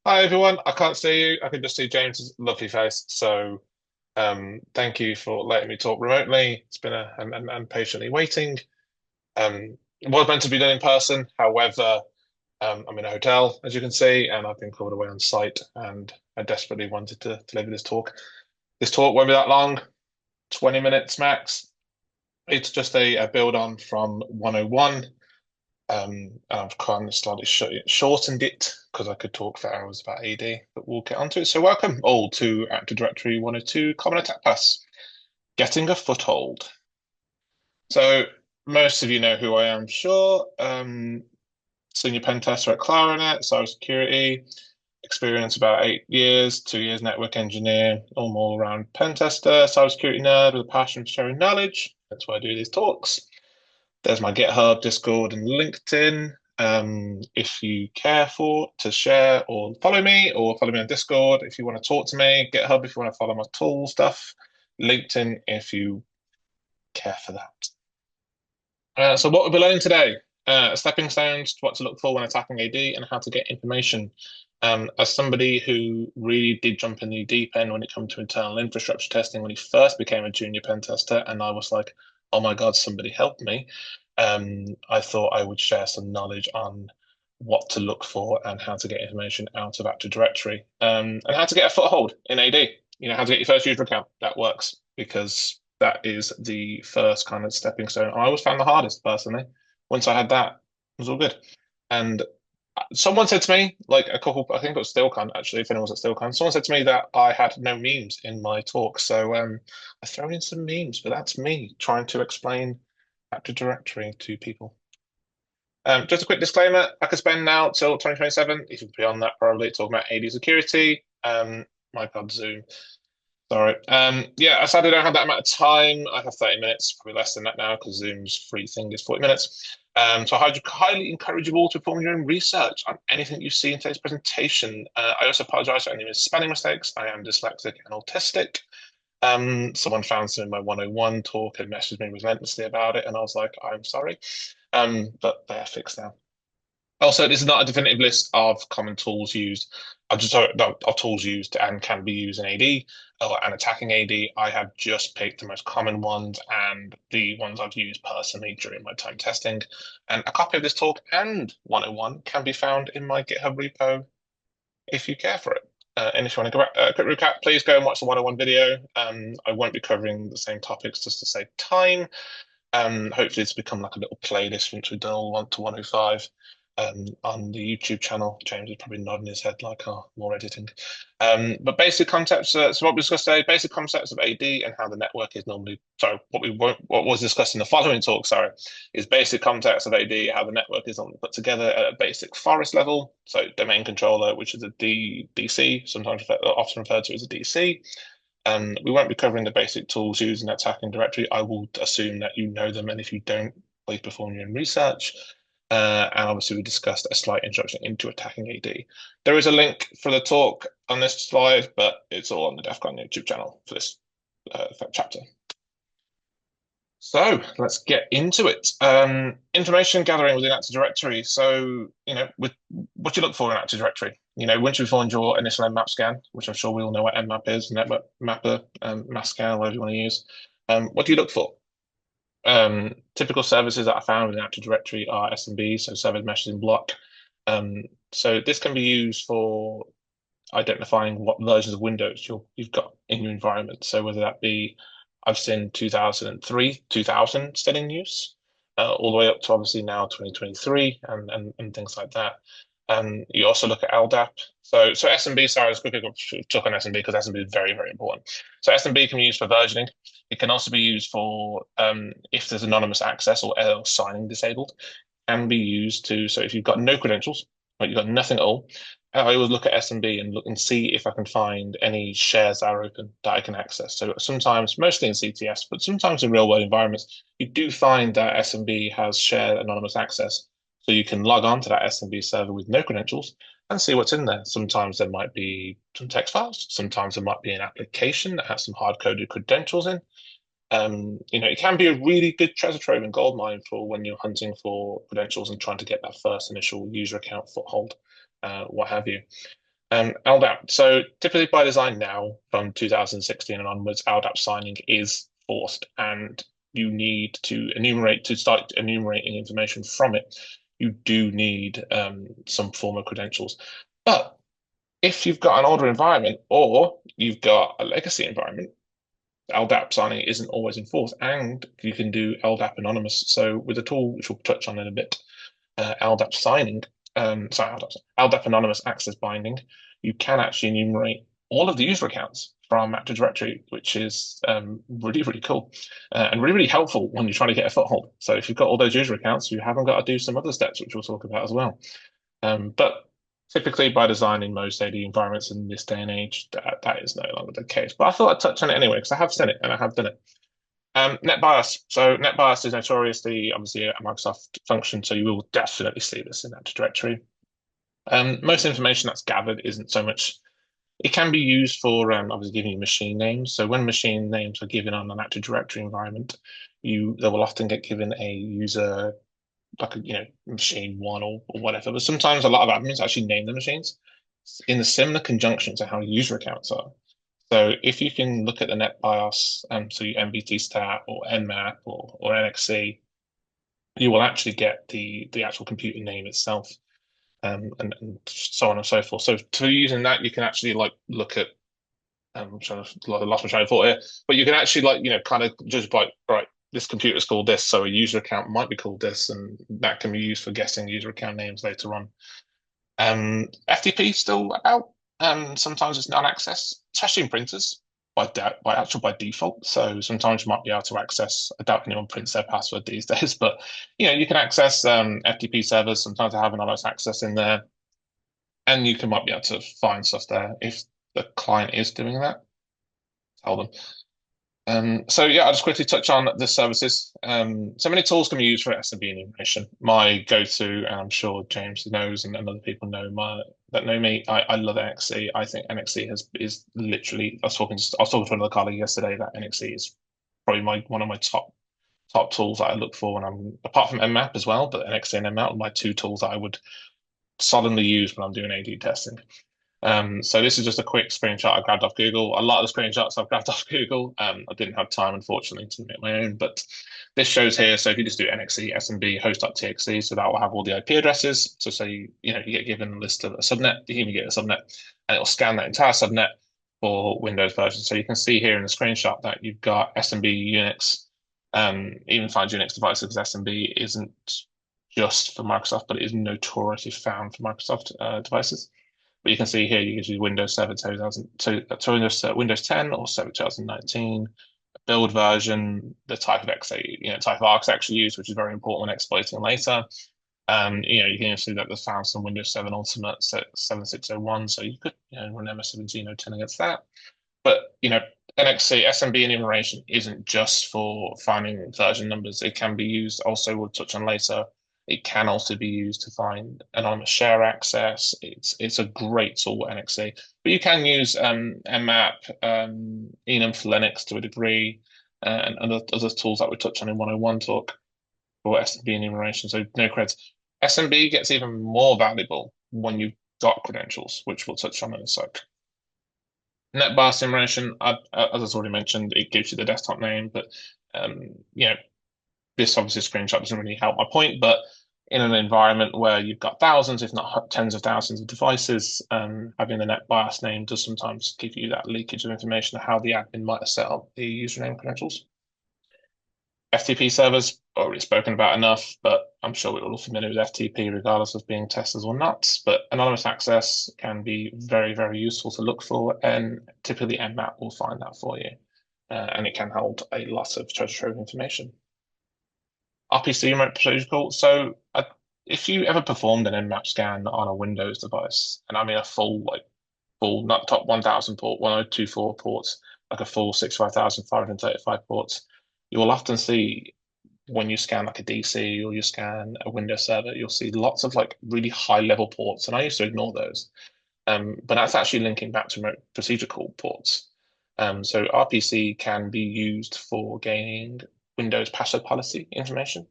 Hi everyone. I can't see you. I can just see James's lovely face. So thank you for letting me talk remotely. It's been and patiently waiting. It was meant to be done in person. However, I'm in a hotel, as you can see, and I've been called away on site, and I desperately wanted to deliver this talk. This talk won't be that long, 20 minutes max. It's just a build on from 101. And I've kind of slightly shortened it because I could talk for hours about AD, but we'll get onto it. So welcome all to Active Directory 102 Common Attack Pass, getting a foothold. So most of you know who I am, sure. Senior pen tester at Clarinet, cybersecurity, experience about 8 years, 2 years network engineer, all around pen tester, cybersecurity nerd with a passion for sharing knowledge. That's why I do these talks. There's my GitHub, Discord, and LinkedIn. If you care for to share or follow me on Discord if you want to talk to me, GitHub if you want to follow my tool stuff, LinkedIn if you care for that. So what we'll be learning today, stepping stones to what to look for when attacking AD and how to get information. As somebody who really did jump in the deep end when it comes to internal infrastructure testing when he first became a junior pen tester, and I was like, oh my God, somebody help me. I thought I would share some knowledge on what to look for and how to get information out of Active Directory, and how to get a foothold in AD. You know, how to get your first user account. That works because that is the first kind of stepping stone. I always found the hardest personally. Once I had that, it was all good. And someone said to me, like a couple, I think it was StillCon actually, if anyone was at StillCon, someone said to me that I had no memes in my talk. So I thrown in some memes, but that's me trying to explain Active Directory to people. Just a quick disclaimer, I could spend now till 2027, even beyond that probably, talking about AD security. My God, Zoom. Sorry. Yeah, I sadly don't have that amount of time. I have 30 minutes, probably less than that now because Zoom's free thing is 40 minutes. So I highly encourage you all to perform your own research on anything you see in today's presentation. I also apologize for any spelling mistakes. I am dyslexic and autistic. Someone found some in my 101 talk and messaged me relentlessly about it, and I was like, I'm sorry. But they are fixed now. Also, this is not a definitive list of common tools used. I've just of tools used and can be used in AD and attacking AD. I have just picked the most common ones and the ones I've used personally during my time testing. And a copy of this talk and 101 can be found in my GitHub repo if you care for it. And if you want to go back, quick recap, please go and watch the 101 video. I won't be covering the same topics just to save time. Hopefully it's become like a little playlist once we've done all 1 to 105 on the YouTube channel. James is probably nodding his head like, oh, more editing. But basic concepts, so what we discussed today, basic concepts of AD and how the network is normally, sorry, what was discussed in the following talk, sorry, is basic concepts of AD, how the network is normally put together at a basic forest level. So domain controller, which is a DC, sometimes often referred to as a DC. We won't be covering the basic tools used in attacking directory. I will assume that you know them, and if you don't, please perform your own research. And obviously, we discussed a slight introduction into attacking AD. There is a link for the talk on this slide, but it's all on the DEFCON YouTube channel for this chapter. So let's get into it. Information gathering within Active Directory. So, you know, what do you look for in Active Directory? You know, once you've performed your initial Nmap scan, which I'm sure we all know what Nmap is, network mapper, mass scan, whatever you want to use. What do you look for? Typical services that I found in Active Directory are SMB, so service meshes in block. So this can be used for identifying what versions of Windows you've got in your environment. So whether that be, I've seen 2003, 2000 still in use, all the way up to obviously now 2023 and things like that. You also look at LDAP. So SMB, sorry, I was quickly took on SMB because SMB is very, very important. So SMB can be used for versioning. It can also be used for if there's anonymous access or LL signing disabled, can be used to, so if you've got no credentials, right, you've got nothing at all, I always look at SMB and look and see if I can find any shares that are open that I can access. So sometimes, mostly in CTS, but sometimes in real world environments, you do find that SMB has shared anonymous access. So you can log on to that SMB server with no credentials and see what's in there. Sometimes there might be some text files. Sometimes there might be an application that has some hard-coded credentials in. You know, it can be a really good treasure trove and gold mine for when you're hunting for credentials and trying to get that first initial user account foothold, what have you. LDAP. So typically by design now, from 2016 and onwards, LDAP signing is forced, and you need to enumerate to start enumerating information from it. You do need some form of credentials. But if you've got an older environment or you've got a legacy environment, LDAP signing isn't always enforced, and you can do LDAP anonymous. So with a tool which we'll touch on in a bit, LDAP signing, LDAP anonymous access binding, you can actually enumerate all of the user accounts from Active Directory, which is really, really cool and really, really helpful when you're trying to get a foothold. So if you've got all those user accounts, you haven't got to do some other steps, which we'll talk about as well. But typically by design in most AD environments in this day and age, that is no longer the case. But I thought I'd touch on it anyway, because I have seen it and I have done it. NetBIOS. So NetBIOS is notoriously, obviously, a Microsoft function, so you will definitely see this in Active Directory. Most information that's gathered isn't so much. It can be used for obviously giving you machine names. So when machine names are given on an Active Directory environment, they will often get given a user like a machine one or whatever. But sometimes a lot of admins actually name the machines in a similar conjunction to how user accounts are. So if you can look at the NetBIOS, so your MBT stat or Nmap or NXC, you will actually get the actual computer name itself, and so on and so forth. So to using that, you can actually like look at I'm trying to lost my train of thought here, but you can actually kind of just like right, this computer is called this, so a user account might be called this, and that can be used for guessing user account names later on. FTP still about. Sometimes it's non-access, especially in printers by default. So sometimes you might be able to access. I doubt anyone prints their password these days, but you can access FTP servers. Sometimes they have anonymous access in there, and might be able to find stuff there if the client is doing that. Tell them. So yeah, I'll just quickly touch on the services. So many tools can be used for SMB enumeration. My go-to, and I'm sure James knows, and other people that know me. I love NXC. I think NXC is literally. I was talking to another colleague yesterday that NXC is probably one of my top tools that I look for when I'm apart from Nmap as well, but NXC and Nmap are my two tools that I would solidly use when I'm doing AD testing. So this is just a quick screenshot I grabbed off Google. A lot of the screenshots I've grabbed off Google. I didn't have time, unfortunately, to make my own, but this shows here. So if you just do NXC SMB host.txt, so that will have all the IP addresses. So say you get given a list of a subnet, you get a subnet, and it'll scan that entire subnet for Windows version. So you can see here in the screenshot that you've got SMB Unix, even find Unix devices because SMB isn't just for Microsoft, but it is notoriously found for Microsoft devices. But you can see here you can use Windows Server 2000 to Windows 10 or Server 2019, build version, the type of type of architecture used, which is very important when exploiting later. You can see that they found some Windows 7 Ultimate 7601, so you could run MS1710 against that. But NXC SMB enumeration isn't just for finding version numbers. It can be used also, we'll touch on later. It can also be used to find anonymous share access. It's a great tool, NXC. But you can use Nmap, enum for Linux to a degree, and other tools that we touch on in 101 talk for SMB enumeration. So no creds. SMB gets even more valuable when you've got credentials, which we'll touch on in a sec. NetBIOS enumeration, as I already mentioned, it gives you the desktop name, but this obviously screenshot doesn't really help my point, but in an environment where you've got thousands, if not tens of thousands of devices, having the NetBIOS name does sometimes give you that leakage of information of how the admin might have set up the username credentials. FTP servers, already spoken about enough, but I'm sure we're all familiar with FTP regardless of being testers or not. But anonymous access can be very, very useful to look for, and typically Nmap will find that for you. And it can hold a lot of treasure trove information. RPC remote protocol. So if you ever performed an Nmap scan on a Windows device, and I mean a full, not top 1000 port, 1024 ports, like a full 65,535 ports, you will often see when you scan like a DC or you scan a Windows server, you'll see lots of like really high level ports. And I used to ignore those. But that's actually linking back to remote procedure call ports. So RPC can be used for gaining Windows password policy information.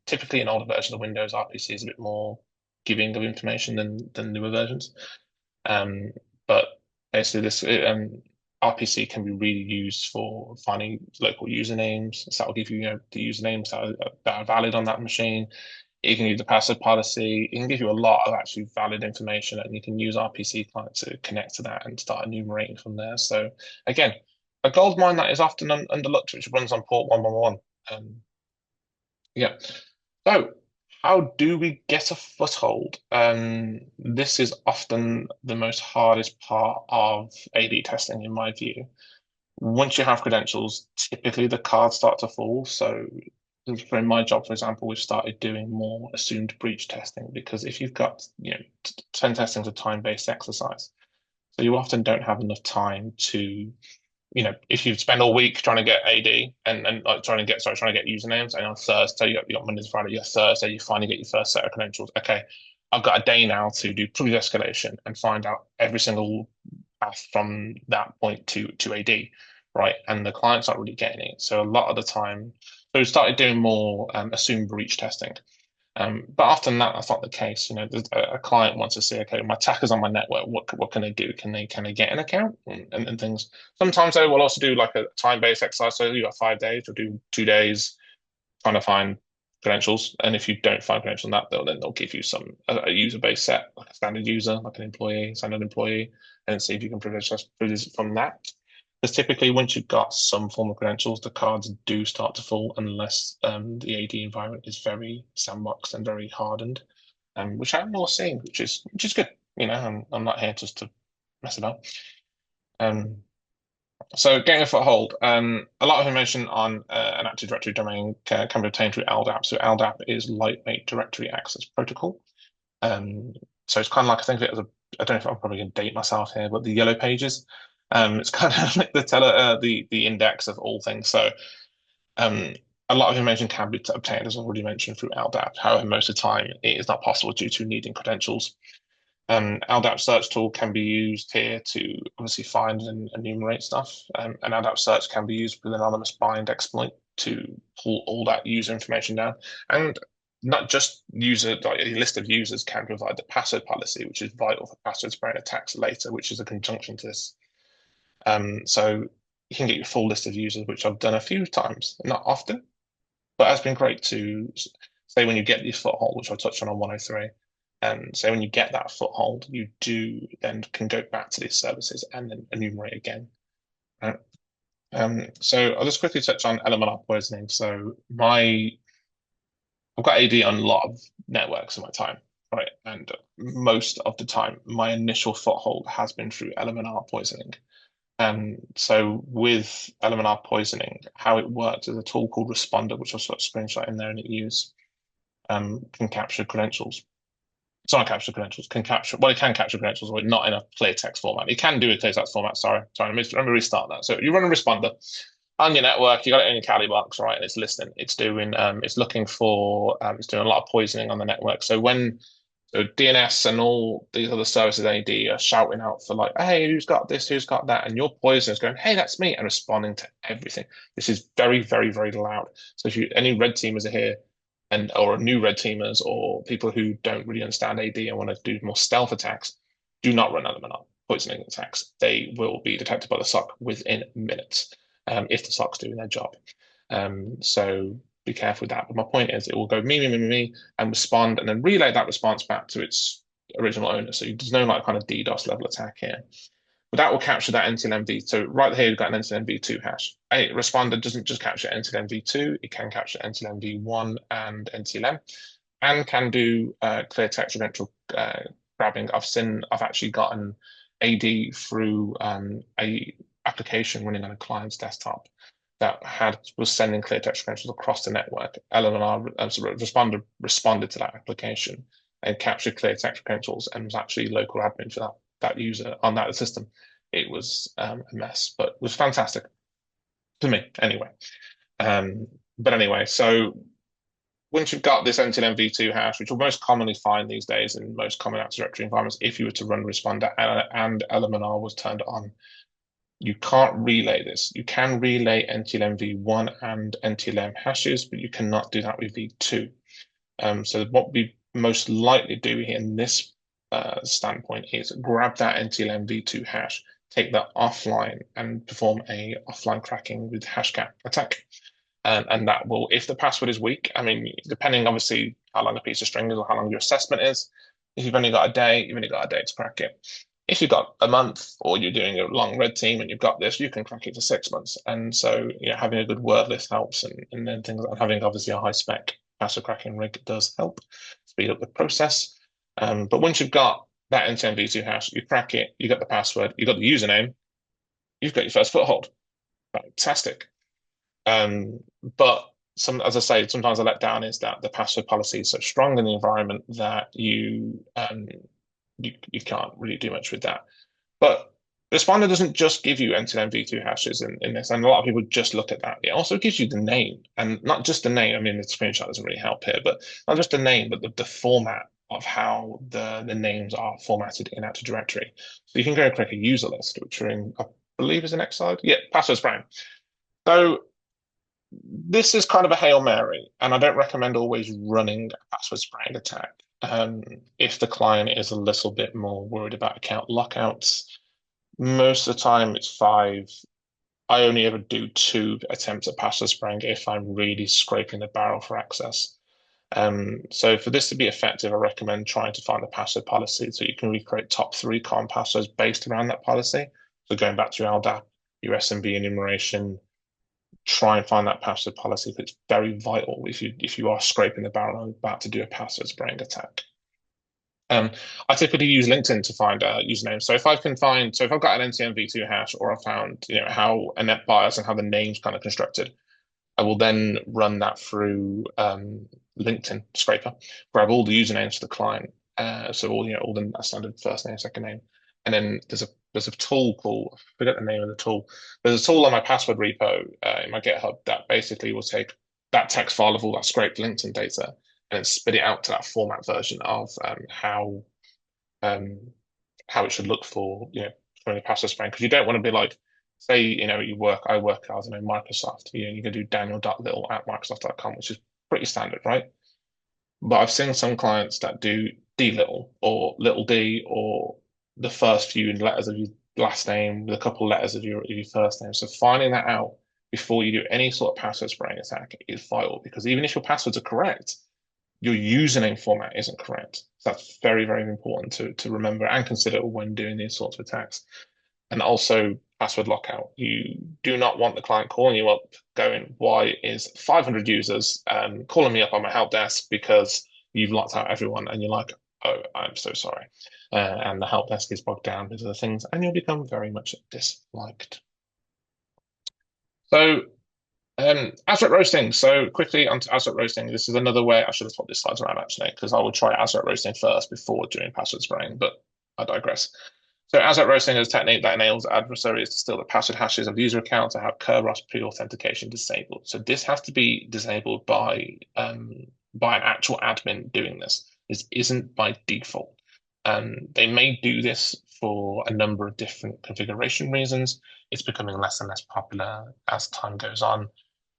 Typically, in older versions of Windows, RPC is a bit more giving of information than newer versions. Um, but basically, RPC can be really used for finding local usernames. So that'll give you, the usernames that are valid on that machine. You can use the password policy. It can give you a lot of actually valid information, and you can use RPC client to connect to that and start enumerating from there. So again, a gold mine that is often underlooked, which runs on port 111. Yeah. So how do we get a foothold? This is often the most hardest part of A/B testing, in my view. Once you have credentials, typically the cards start to fall. So for my job, for example, we've started doing more assumed breach testing because if you've got, 10 testing is a time-based exercise. So you often don't have enough time to, if you spend all week trying to get AD and like trying to get usernames, and on Thursday, you got Monday to Friday, Thursday, you finally get your first set of credentials. Okay, I've got a day now to do privilege escalation and find out every single path from that point to AD, right? And the client's not really getting it. So a lot of the time, so we started doing more assumed breach testing. But often that's not the case. A client wants to say, okay, my attacker's on my network. What can they do? Can they get an account and things? Sometimes they will also do like a time-based exercise. So you got 5 days, you'll do 2 days trying to find credentials. And if you don't find credentials on that, they'll give you a user-based set, like a standard user, like an employee, standard employee, and see if you can privilege from that. Because typically, once you've got some form of credentials, the cards do start to fall unless the AD environment is very sandboxed and very hardened, which I'm not seeing, which is good. I'm not here just to mess about. Um, so getting a foothold, a lot of information on an Active Directory domain can be obtained through LDAP. So LDAP is Lightweight Directory Access Protocol. Um, so it's kind of like, I think of it as I don't know if I'm probably going to date myself here, but the yellow pages. It's kind of like the index of all things. So um, a lot of information can be obtained, as I already mentioned, through LDAP. However, most of the time it is not possible due to needing credentials. LDAP search tool can be used here to obviously find and enumerate stuff. And LDAP search can be used with anonymous bind exploit to pull all that user information down. And not just like a list of users can provide the password policy, which is vital for password spraying attacks later, which is a conjunction to this. So you can get your full list of users, which I've done a few times, not often, but has been great to say when you get the foothold, which I touched on 103. So when you get that foothold, you do then can go back to these services and then enumerate again. Right? So I'll just quickly touch on elemental poisoning. So I've got AD on a lot of networks in my time, right? And most of the time, my initial foothold has been through elemental poisoning. So with elemental poisoning, how it works is a tool called Responder, which I'll sort of screenshot in there and it use can capture credentials. It's not capture credentials, can capture, well, it can capture credentials, but not in a clear text format. It can do a clear text format. Sorry. Let me restart that. So you run a responder on your network, you got it in your Kali box, right? And it's listening. It's looking for, it's doing a lot of poisoning on the network. So DNS and all these other services AD are shouting out for like, hey, who's got this? Who's got that? And your poison is going, hey, that's me, and responding to everything. This is very, very, very loud. So if any red teamers are here or new red teamers or people who don't really understand AD and want to do more stealth attacks, do not run element poisoning attacks. They will be detected by the SOC within minutes if the SOC's doing their job. So be careful with that. But my point is, it will go me, and respond, and then relay that response back to its original owner. So there's no like kind of DDoS level attack here. But that will capture that NTLM-v. So right here, you've got an NTLM-v2 hash. A responder doesn't just capture NTLM-v2, it can capture NTLM-v1 and NTLM, and can do clear text credential grabbing. I've actually gotten AD through a application running on a client's desktop that was sending clear text credentials across the network. LLR responder responded to that application and captured clear text credentials and was actually local admin for that user on that system. It was a mess, but it was fantastic to me anyway. But anyway, so once you've got this NTLM-v2 hash, which you'll most commonly find these days in most common Active Directory environments, if you were to run Responder and LMNR was turned on, you can't relay this. You can relay NTLM-v1 and NTLM hashes, but you cannot do that with v2. So what we most likely do in this standpoint is grab that NTLM v2 hash, take that offline, and perform a offline cracking with hashcat attack. And that will, if the password is weak, I mean, depending obviously how long a piece of string is or how long your assessment is, if you've only got a day, you've only got a day to crack it. If you've got a month or you're doing a long red team and you've got this, you can crack it for 6 months. And so, having a good word list helps, and then things like having obviously a high spec password cracking rig does help speed up the process. But once you've got that NTMV2 hash, you crack it, you got the password, you got the username, you've got your first foothold. Fantastic. Um, but as I say, sometimes I let down is that the password policy is so strong in the environment that you can't really do much with that. But Responder doesn't just give you end-to-end v2 hashes in this, and a lot of people just look at that. It also gives you the name, and not just the name. I mean, the screenshot doesn't really help here, but not just the name, but the format of how the names are formatted in Active Directory. So you can go and create a user list, which are in, I believe, is the next slide. Yeah, password spraying. So this is kind of a Hail Mary, and I don't recommend always running a password spraying attack. If the client is a little bit more worried about account lockouts, most of the time it's 5. I only ever do 2 attempts at password spraying if I'm really scraping the barrel for access. So for this to be effective, I recommend trying to find a password policy so you can recreate top 3 common passwords based around that policy. So going back to your LDAP, your SMB enumeration, try and find that password policy because it's very vital if you are scraping the barrel and about to do a password spraying attack. I typically use LinkedIn to find usernames. So if I've got an NTM v2 hash, or I've found how a net bias and how the name's kind of constructed, I will then run that through LinkedIn scraper, grab all the usernames for the client, so all the standard first name, second name, and then there's a tool called, I forget the name of the tool. There's a tool on my password repo in my GitHub that basically will take that text file of all that scraped LinkedIn data and spit it out to that format version of um, how it should look for the password spraying, because you don't want to be like, say I work as Microsoft, you can do daniel.little@microsoft.com, which is pretty standard, right? But I've seen some clients that do d little or little d, or the first few letters of your last name with a couple of letters of your first name. So finding that out before you do any sort of password spraying attack is vital, because even if your passwords are correct, your username format isn't correct. So that's very, very important to remember and consider when doing these sorts of attacks. And also password lockout. You do not want the client calling you up going, why is 500 users calling me up on my help desk because you've locked out everyone? And you're like, oh, I'm so sorry. And the help desk is bogged down because of the things, and you'll become very much disliked. So ASREC roasting. So quickly onto ASREC roasting. This is another way. I should have swapped this slides around actually, because I would try ASREC roasting first before doing password spraying, but I digress. So ASREC roasting is a technique that enables adversaries to steal the password hashes of user accounts to have Kerberos pre-authentication disabled. So this has to be disabled by an actual admin doing this. This isn't by default. They may do this for a number of different configuration reasons. It's becoming less and less popular as time goes on,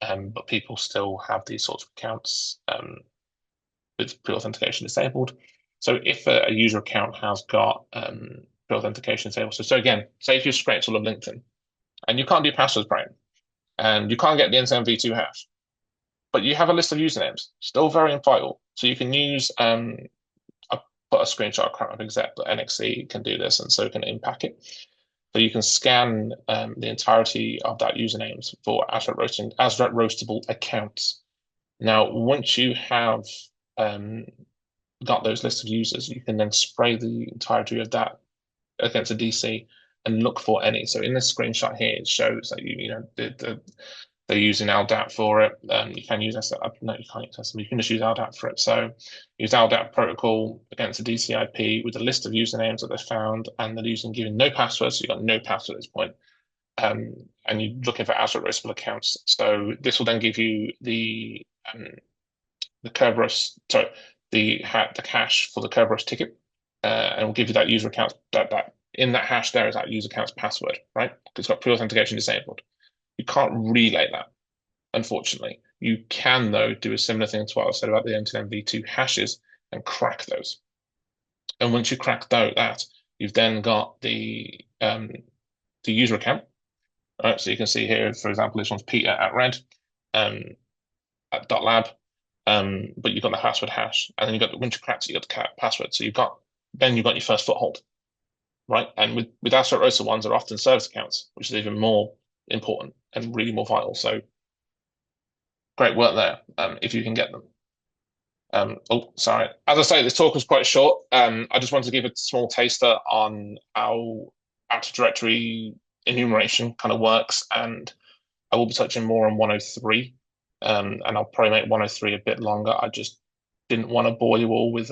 but people still have these sorts of accounts with pre-authentication disabled. So if a user account has got pre-authentication disabled, so again, say if you scrape all of LinkedIn and you can't do password spraying and you can't get the NTMV2 hash, but you have a list of usernames, still very vital. So you can use I put a screenshot, I can't remember exact, but NXC can do this, and so can Impact it. So you can scan the entirety of that usernames for ASREC roastable accounts. Now, once you have got those lists of users, you can then spray the entirety of that against a DC and look for any. So in this screenshot here, it shows that they're using LDAP for it. You can use no, you can't use SMB. You can just use LDAP for it. So use LDAP protocol against a DCIP with a list of usernames that they found, and they're giving no passwords. So you've got no password at this point. And you're looking for ASREC roastable accounts. So this will then give you the Kerberos, sorry, the cache for the Kerberos ticket, and will give you that user account that in that hash there is that user account's password, right? It's got pre-authentication disabled. You can't relay that, unfortunately. You can, though, do a similar thing to what I said about the NTMV2 hashes and crack those. And once you cracked out that, you've then got the user account. Right, so you can see here, for example, this one's Peter at red, um, at .lab, but you've got the password hash, and then you've got once you cracked it, you've got the password. So you've got your first foothold, right? And with Astra Rosa ones are often service accounts, which is even more important and really more vital. So great work there, if you can get them. Oh, sorry. As I say, this talk was quite short. I just wanted to give a small taster on how Active Directory enumeration kind of works, and I will be touching more on 103, and I'll probably make 103 a bit longer. I just didn't want to bore you all with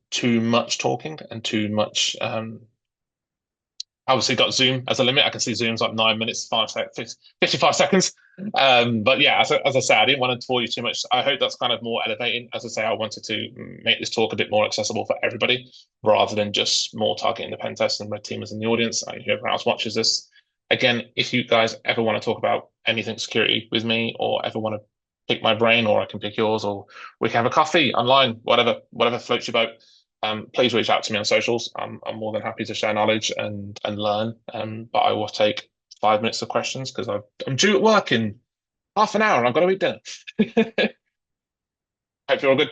too much talking and too much obviously got Zoom as a limit. I can see Zoom's like 9 minutes, 55 seconds. But yeah, as I say, I didn't want to bore you too much. I hope that's kind of more elevating. As I say, I wanted to make this talk a bit more accessible for everybody rather than just more targeting the pen test and red teamers in the audience and whoever else watches this. Again, if you guys ever want to talk about anything security with me or ever want to pick my brain or I can pick yours or we can have a coffee online, whatever floats your boat, please reach out to me on socials. I'm more than happy to share knowledge and learn. But I will take 5 minutes of questions because I'm due at work in half an hour and I've got to eat dinner. Hope you're all good.